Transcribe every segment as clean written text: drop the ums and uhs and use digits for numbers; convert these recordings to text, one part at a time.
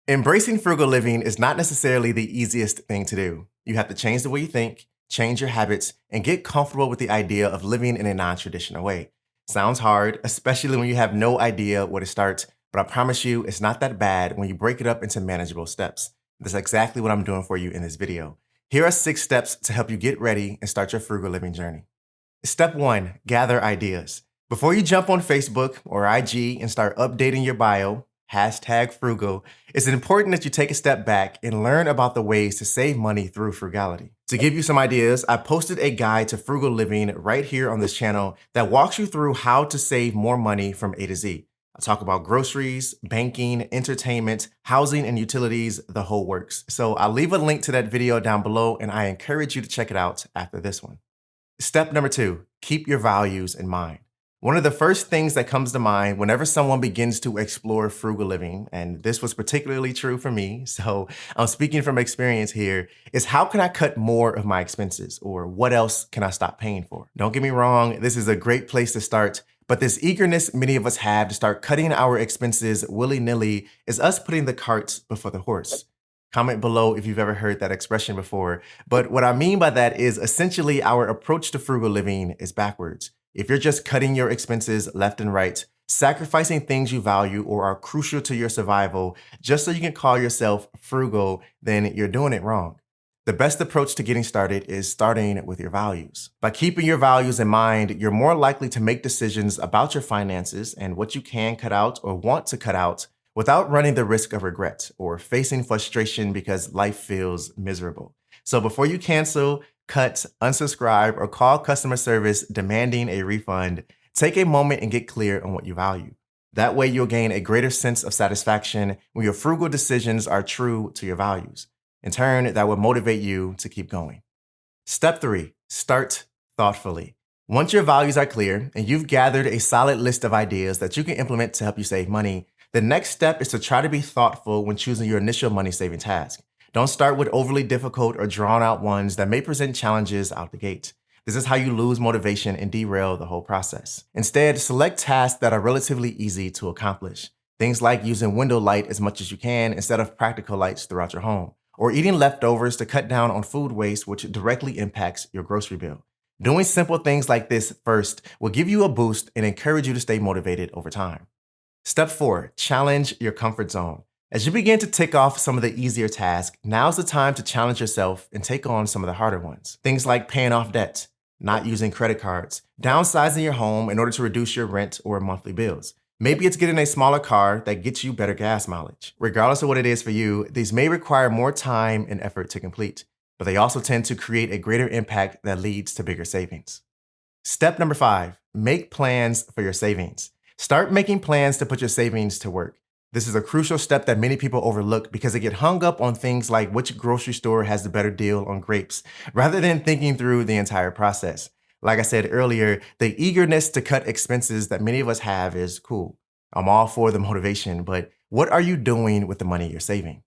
Embracing frugal living is not necessarily the easiest thing to do. You have to change the way you think, change your habits, and get comfortable with the idea of living in a non-traditional way. Sounds hard, especially when you have no idea where to start, but I promise you it's not that bad when you break it up into manageable steps. That's exactly what I'm doing for you in this video. Here are 6 steps to help you get ready and start your frugal living journey. Step 1, gather ideas. Before you jump on Facebook or IG and start updating your bio, #frugal, it's important that you take a step back and learn about the ways to save money through frugality. To give you some ideas, I posted a guide to frugal living right here on this channel that walks you through how to save more money from A to Z. I talk about groceries, banking, entertainment, housing, and utilities, the whole works. So I'll leave a link to that video down below, and I encourage you to check it out after this one. Step number 2, keep your values in mind. One of the first things that comes to mind whenever someone begins to explore frugal living, and this was particularly true for me, so I'm speaking from experience here, is how can I cut more of my expenses, or what else can I stop paying for? Don't get me wrong, this is a great place to start, but this eagerness many of us have to start cutting our expenses willy-nilly is us putting the cart before the horse. Comment below if you've ever heard that expression before. But what I mean by that is essentially our approach to frugal living is backwards. If you're just cutting your expenses left and right, sacrificing things you value or are crucial to your survival just so you can call yourself frugal, then you're doing it wrong. The best approach to getting started is starting with your values. By keeping your values in mind, you're more likely to make decisions about your finances and what you can cut out or want to cut out without running the risk of regret or facing frustration because life feels miserable. So before you cancel, cut, unsubscribe, or call customer service demanding a refund, take a moment and get clear on what you value. That way you'll gain a greater sense of satisfaction when your frugal decisions are true to your values. In turn, that will motivate you to keep going. Step 3, start thoughtfully. Once your values are clear and you've gathered a solid list of ideas that you can implement to help you save money, the next step is to try to be thoughtful when choosing your initial money-saving task. Don't start with overly difficult or drawn-out ones that may present challenges out the gate. This is how you lose motivation and derail the whole process. Instead, select tasks that are relatively easy to accomplish. Things like using window light as much as you can instead of practical lights throughout your home, or eating leftovers to cut down on food waste, which directly impacts your grocery bill. Doing simple things like this first will give you a boost and encourage you to stay motivated over time. Step 4, challenge your comfort zone. As you begin to tick off some of the easier tasks, now's the time to challenge yourself and take on some of the harder ones. Things like paying off debt, not using credit cards, downsizing your home in order to reduce your rent or monthly bills. Maybe it's getting a smaller car that gets you better gas mileage. Regardless of what it is for you, these may require more time and effort to complete, but they also tend to create a greater impact that leads to bigger savings. Step number 5, make plans for your savings. Start making plans to put your savings to work. This is a crucial step that many people overlook because they get hung up on things like which grocery store has the better deal on grapes, rather than thinking through the entire process. Like I said earlier, the eagerness to cut expenses that many of us have is cool. I'm all for the motivation, but what are you doing with the money you're saving?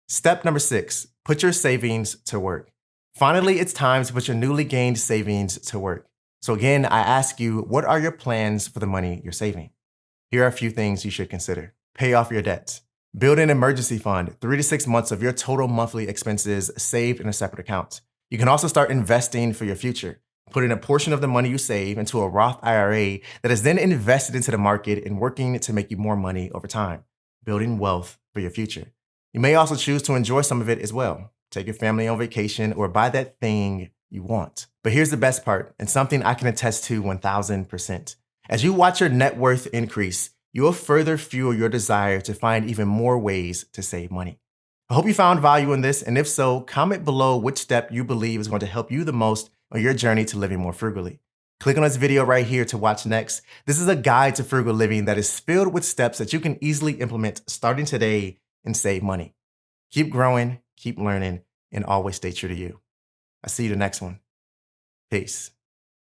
Step number 6, put your savings to work. Finally, it's time to put your newly gained savings to work. So again, I ask you, what are your plans for the money you're saving? Here are a few things you should consider. Pay off your debts. Build an emergency fund, 3 to 6 months of your total monthly expenses saved in a separate account. You can also start investing for your future. Put in a portion of the money you save into a Roth IRA that is then invested into the market and working to make you more money over time, building wealth for your future. You may also choose to enjoy some of it as well. Take your family on vacation or buy that thing you want. But here's the best part, and something I can attest to 1000%. As you watch your net worth increase, you will further fuel your desire to find even more ways to save money. I hope you found value in this, and if so, comment below which step you believe is going to help you the most on your journey to living more frugally. Click on this video right here to watch next. This is a guide to frugal living that is filled with steps that you can easily implement starting today and save money. Keep growing, keep learning, and always stay true to you. I'll see you the next one. Peace.